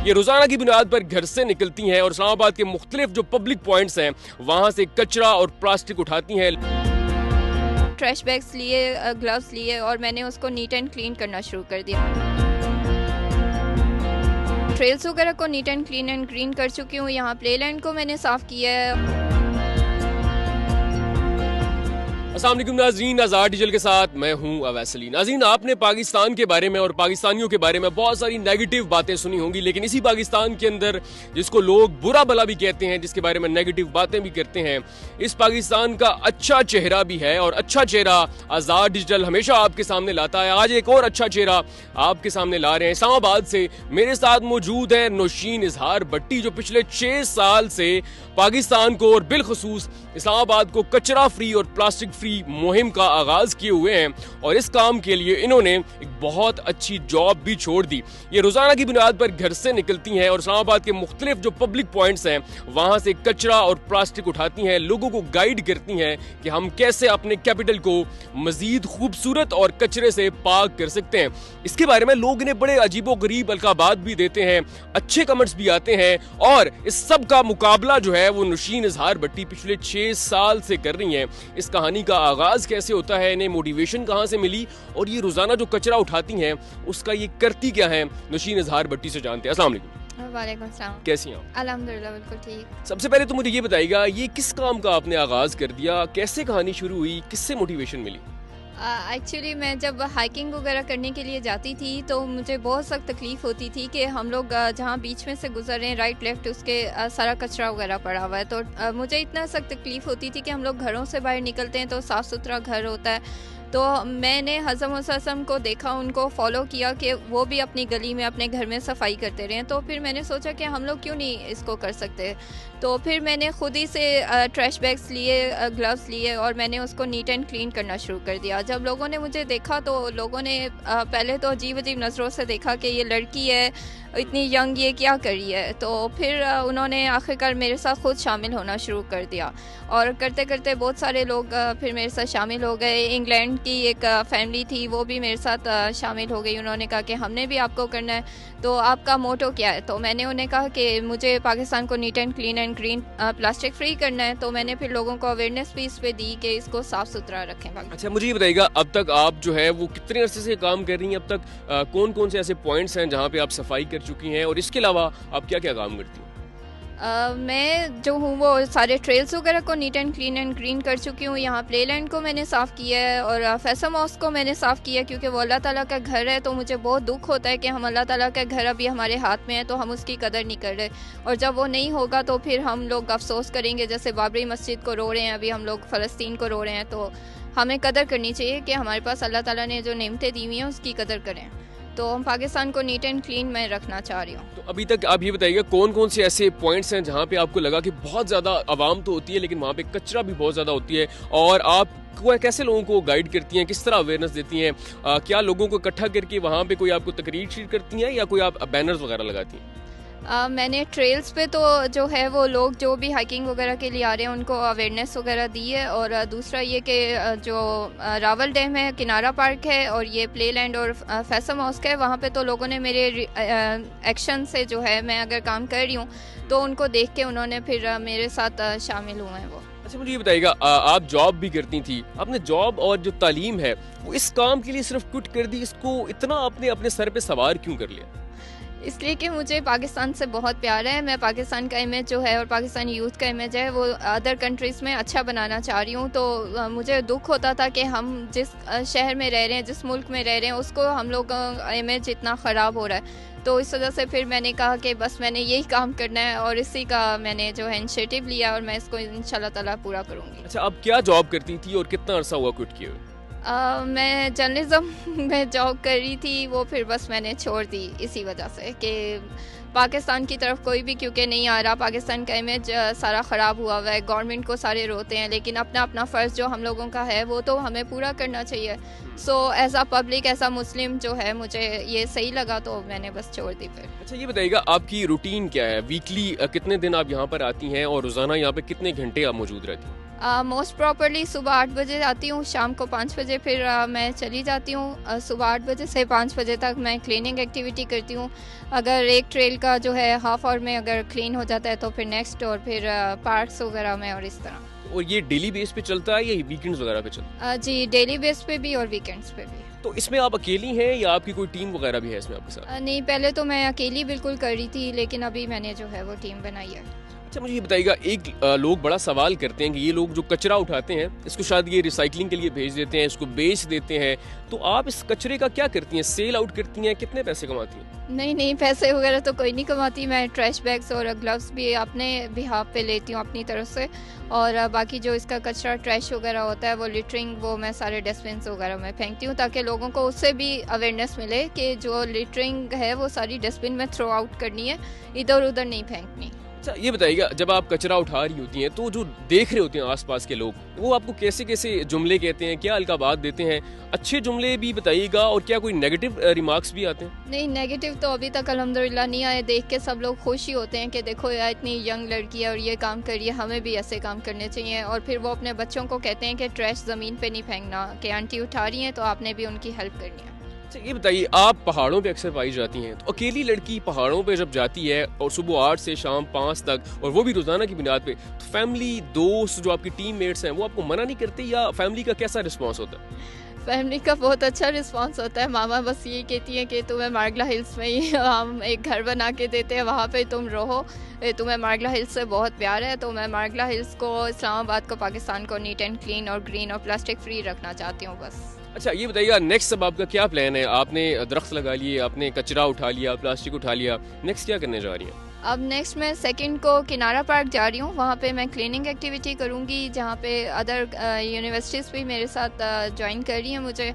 یہ روزانہ کی بنیاد پر گھر سے نکلتی ہیں اور اسلام آباد کے مختلف جو پبلک پوائنٹس ہیں وہاں سے کچرا اور پلاسٹک اٹھاتی ہیں. ٹریش بیگز لیے، گلوز لیے اور میں نے اس کو نیٹ اینڈ کلین کرنا شروع کر دیا. ٹریلز وغیرہ کو neat and clean and green کر چکی ہوں. یہاں پلے لینڈ کو میں نے صاف کیا ہے. السلام علیکم ناظرین، آزاد ڈیجیٹل کے ساتھ میں ہوں اویس علی. ناظرین، آپ نے پاکستان کے بارے میں اور پاکستانیوں کے بارے میں بہت ساری نیگیٹو باتیں سنی ہوں گی، لیکن اسی پاکستان کے اندر جس کو لوگ برا بھلا بھی کہتے ہیں، جس کے بارے میں نیگیٹو باتیں بھی کرتے ہیں، اس پاکستان کا اچھا چہرہ بھی ہے اور اچھا چہرہ آزاد ڈیجیٹل ہمیشہ آپ کے سامنے لاتا ہے. آج ایک اور اچھا چہرہ آپ کے سامنے لا رہے ہیں. اسلام آباد سے میرے ساتھ موجود ہے نوشین اظہار بٹی، جو پچھلے 6 سال سے پاکستان کو اور بالخصوص اسلام آباد کو کچرا فری اور پلاسٹک فری مہم کا آغاز کیے ہوئے ہیں، اور اس کام کے لیے انہوں نے ایک بہت اچھی جاب بھی چھوڑ دی. یہ روزانہ کی بنیاد پر گھر سے نکلتی ہیں اور اسلام آباد کے مختلف جو پبلک پوائنٹس ہیں وہاں سے کچرا اور پلاسٹک اٹھاتی ہیں، لوگوں کو گائیڈ کرتی ہیں کہ ہم کیسے اپنے کیپٹل کو مزید خوبصورت اور کچرے سے پاک کر سکتے ہیں. اس کے بارے میں لوگ انہیں بڑے عجیب و غریب القابات بھی دیتے ہیں، اچھے کمنٹس بھی آتے ہیں، اور اس سب کا مقابلہ جو ہے وہ نوشین اظہار بٹی پچھلے 6 سال سے کر رہی ہیں. اس کہانی کا آغاز کیسے ہوتا ہے، انہیں موٹیویشن کہاں سے ملی، اور یہ روزانہ جو کچرا اٹھاتی ہیں اس کا یہ کرتی کیا ہے، نوشین اظہار بٹی سے جانتے ہیں. السلام علیکم. وعلیکم السلام. کیسی ہیں آپ؟ الحمدللہ بالکل ٹھیک. سب سے پہلے تو مجھے یہ بتائیے گا، یہ کس کام کا آپ نے آغاز کر دیا، کیسے کہانی شروع ہوئی، کس سے موٹیویشن ملی؟ ایکچولی میں جب ہائکنگ وغیرہ کرنے کے لیے جاتی تھی تو مجھے بہت سخت تکلیف ہوتی تھی کہ ہم لوگ جہاں بیچ میں سے گزر رہے ہیں رائٹ لیفٹ، اس کے سارا کچرا وغیرہ پڑا ہوا ہے. تو مجھے اتنا سخت تکلیف ہوتی تھی کہ ہم لوگ گھروں سے باہر نکلتے ہیں تو صاف ستھرا گھر ہوتا ہے. تو میں نے حضرت محمد صلی اللہ علیہ وسلم کو دیکھا، ان کو فالو کیا کہ وہ بھی اپنی گلی میں اپنے گھر میں صفائی کرتے رہے. تو پھر میں نے سوچا کہ ہم لوگ کیوں نہیں اس کو کر سکتے. تو پھر میں نے خود ہی سے ٹریش بیگز لیے، گلوز لیے اور میں نے اس کو نیٹ اینڈ کلین کرنا شروع کر دیا. جب لوگوں نے مجھے دیکھا تو لوگوں نے پہلے تو عجیب عجیب نظروں سے دیکھا کہ یہ لڑکی ہے اتنی ینگ، یہ کیا کر رہی ہے. تو پھر انہوں نے آخرکار میرے ساتھ خود شامل ہونا شروع کر دیا، اور کرتے کرتے بہت سارے لوگ پھر میرے ساتھ شامل ہو گئے. انگلینڈ کی ایک فیملی تھی، وہ بھی میرے ساتھ شامل ہو گئی. انہوں نے کہا کہ ہم نے بھی آپ کو کرنا ہے، تو آپ کا موٹو کیا ہے؟ تو میں نے انہیں کہا کہ مجھے پاکستان کو neat and clean and green plastic free کرنا ہے. تو میں نے پھر لوگوں کو اویئرنیس بھی اس پہ دی کہ اس کو صاف ستھرا رکھیں. اچھا، مجھے یہ بتائیے گا، اب تک آپ جو ہے وہ کتنے عرصے سے کام کر رہی ہیں؟ اب تک کون کون سے ایسے پوائنٹس ہیں جہاں پہ آپ صفائی کر چکی ہیں، اور اس کے علاوہ آپ کیا کیا کام کرتی ہیں؟ میں جو ہوں وہ سارے ٹریلز وغیرہ کو neat and clean and green کر چکی ہوں. یہاں پلے لینڈ کو میں نے صاف کیا ہے اور فیصل ماسک کو میں نے صاف کیا، کیونکہ وہ اللہ تعالیٰ کا گھر ہے. تو مجھے بہت دکھ ہوتا ہے کہ ہم اللہ تعالیٰ کا گھر ابھی ہمارے ہاتھ میں ہے تو ہم اس کی قدر نہیں کر رہے، اور جب وہ نہیں ہوگا تو پھر ہم لوگ افسوس کریں گے. جیسے بابری مسجد کو رو رہے ہیں، ابھی ہم لوگ فلسطین کو رو رہے ہیں. تو ہمیں قدر کرنی چاہیے کہ ہمارے پاس اللہ تعالیٰ نے جو نعمتیں دی ہوئی ہیں اس کی قدر کریں. تو ہم پاکستان کو نیٹ اینڈ کلین میں رکھنا چاہ رہی ہوں. تو ابھی تک آپ یہ بتائیے گا کون کون سے ایسے پوائنٹس ہیں جہاں پہ آپ کو لگا کہ بہت زیادہ عوام تو ہوتی ہے لیکن وہاں پہ کچرا بھی بہت زیادہ ہوتی ہے، اور آپ کیسے لوگوں کو گائیڈ کرتی ہیں، کس طرح اویئرنیس دیتی ہیں؟ کیا لوگوں کو اکٹھا کر کے وہاں پہ کوئی آپ کو تقریر شیئر کرتی ہیں یا کوئی آپ بینرز وغیرہ لگاتی ہیں؟ میں نے ٹریلز پہ تو جو ہے وہ لوگ جو بھی ہائکنگ وغیرہ کے لیے آ رہے ہیں ان کو اویئرنیس وغیرہ دی ہے. اور دوسرا یہ کہ جو راول ڈیم ہے، کنارا پارک ہے، اور یہ پلے لینڈ اور فیصل ماسک ہے، وہاں پہ تو لوگوں نے میرے ایکشن سے جو ہے میں اگر کام کر رہی ہوں تو ان کو دیکھ کے انہوں نے پھر میرے ساتھ شامل ہوئے ہیں وہ. اچھا، مجھے یہ بتائیے گا، آپ جاب بھی کرتی تھی، آپ نے جاب اور جو تعلیم ہے وہ اس کام کے لیے صرف کوئٹ کر دی، اس کو اتنا آپ نے اپنے سر پہ سوار کیوں کر لیا؟ اس لیے کہ مجھے پاکستان سے بہت پیار ہے. میں پاکستان کا امیج جو ہے اور پاکستانی یوتھ کا امیج ہے وہ ادر کنٹریز میں اچھا بنانا چاہ رہی ہوں. تو مجھے دکھ ہوتا تھا کہ ہم جس شہر میں رہ رہے ہیں، جس ملک میں رہ رہے ہیں، اس کو ہم لوگ کا امیج اتنا خراب ہو رہا ہے. تو اس وجہ سے پھر میں نے کہا کہ بس میں نے یہی کام کرنا ہے، اور اسی کا میں نے جو ہے انیشیٹو لیا، اور میں اس کو انشاءاللہ تعالیٰ پورا کروں گی. اچھا، آپ کیا جاب کرتی تھی اور کتنا عرصہ ہوا کوئٹ کیے ہوئے؟ میں جرنلزم میں جاب کر رہی تھی، وہ پھر بس میں نے چھوڑ دی اسی وجہ سے کہ پاکستان کی طرف کوئی بھی کیونکہ نہیں آ رہا. پاکستان کا امیج سارا خراب ہوا ہوا ہے. گورنمنٹ کو سارے روتے ہیں، لیکن اپنا اپنا فرض جو ہم لوگوں کا ہے وہ تو ہمیں پورا کرنا چاہیے. So as a public, as a Muslim جو ہے مجھے یہ صحیح لگا تو میں نے بس چھوڑ دی پھر. اچھا، یہ بتائیے گا آپ کی روٹین کیا ہے؟ ویکلی کتنے دن آپ یہاں پر آتی ہیں اور روزانہ یہاں پہ کتنے گھنٹے آپ موجود رہتی ہیں؟ موسٹ پراپرلی صبح 8 بجے آتی ہوں، شام کو 5 بجے پھر میں چلی جاتی ہوں. صبح 8 بجے سے 5 بجے تک میں کلیننگ ایکٹیویٹی کرتی ہوں. اگر ایک ٹریل کا جو ہے ہاف آور میں اگر کلین ہو جاتا ہے تو پھر نیکسٹ، اور پھر پارکس وغیرہ میں اور اس طرح. اور یہ ڈیلی بیس پہ چلتا ہے یا ویکنڈز وغیرہ پہ چلتا ہے؟ جی ڈیلی بیس پہ بھی اور ویکینڈس پہ بھی. تو اس میں آپ اکیلی ہیں یا آپ کی کوئی ٹیم وغیرہ بھی ہے اس میں آپ کے ساتھ؟ نہیں، پہلے تو میں اکیلی بالکل کر رہی تھی، لیکن ابھی میں نے جو ہے وہ ٹیم بنائی ہے. اچھا مجھے یہ بتائیے گا، ایک لوگ بڑا سوال کرتے ہیں کہ یہ لوگ جو کچرا اٹھاتے ہیں اس کو شاید یہ ریسائکلنگ کے لیے بھیج دیتے ہیں، اس کو بیچ دیتے ہیں، تو آپ اس کچرے کا کیا کرتی ہیں؟ سیل آؤٹ کرتی ہیں؟ کتنے پیسے کماتی ہیں؟ نہیں، پیسے وغیرہ تو کوئی نہیں کماتی. میں ٹریش بیگس اور گلوز بھی اپنے بہاف پہ لیتی ہوں اپنی طرف سے، اور باقی جو اس کا کچرا ٹریش وغیرہ ہوتا ہے وہ لٹرنگ وہ میں سارے ڈسٹ بنس وغیرہ میں پھینکتی ہوں، تاکہ لوگوں کو اس سے بھی اویئرنیس ملے کہ جو لٹرنگ ہے وہ ساری ڈسٹ بن میں تھرو آؤٹ کرنی ہے، ادھر ادھر نہیں پھینکنی. اچھا یہ بتائیے گا، جب آپ کچرا اٹھا رہی ہوتی ہیں تو جو دیکھ رہے ہوتے ہیں آس پاس کے لوگ، وہ آپ کو کیسے کیسے جملے کہتے ہیں، کیا القابات دیتے ہیں؟ اچھے جملے بھی بتائیے گا، اور کیا کوئی نیگیٹو ریمارکس بھی آتے ہیں؟ نہیں، نیگیٹو تو ابھی تک الحمدللہ نہیں آئے. دیکھ کے سب لوگ خوش ہی ہوتے ہیں کہ دیکھو یار اتنی ینگ لڑکی ہے اور یہ کام کر رہی ہے، ہمیں بھی ایسے کام کرنے چاہیے. اور پھر وہ اپنے بچوں کو کہتے ہیں کہ ٹریش زمین پہ نہیں پھینکنا، کہ آنٹی اٹھا رہی ہیں تو آپ نے بھی ان کی ہیلپ کرنی ہے. اچھا یہ بتائیے، آپ پہاڑوں پہ اکثر پائی جاتی ہیں، تو اکیلی لڑکی پہاڑوں پہ جب جاتی ہے اور صبح 8 سے شام 5 تک، اور وہ بھی روزانہ کی بنیاد پہ، تو فیملی، دوست، جو آپ کی ٹیم میٹس ہیں، وہ آپ کو منع نہیں کرتے، یا فیملی کا کیسا رسپانس ہوتا ہے؟ فیملی کا بہت اچھا رسپانس ہوتا ہے. ماما بس یہی کہتی ہیں کہ تمہیں مارگلا ہلز میں ہی ہم ایک گھر بنا کے دیتے ہیں، وہاں پہ تم رہو، تمہیں مارگلا ہلز سے بہت پیار ہے. تو میں مارگلا ہلز کو، اسلام آباد کو، پاکستان کو نیٹ اینڈ کلین اور گرین اور پلاسٹک فری رکھنا چاہتی ہوں بس. اچھا یہ بتائیے گا، نیکسٹ اب آپ کا کیا پلان ہے؟ آپ نے درخت لگا لیے، آپ نے کچرا اٹھا لیا، پلاسٹک اٹھا لیا، نیکسٹ کیا کرنے جا رہی ہیں؟ اب نیکسٹ میں 2 کو کنارا پارک جا رہی ہوں، وہاں پہ میں کلیننگ ایکٹیویٹی کروں گی، جہاں پہ ادر یونیورسٹیز بھی میرے ساتھ جوائن کر رہی ہیں مجھے.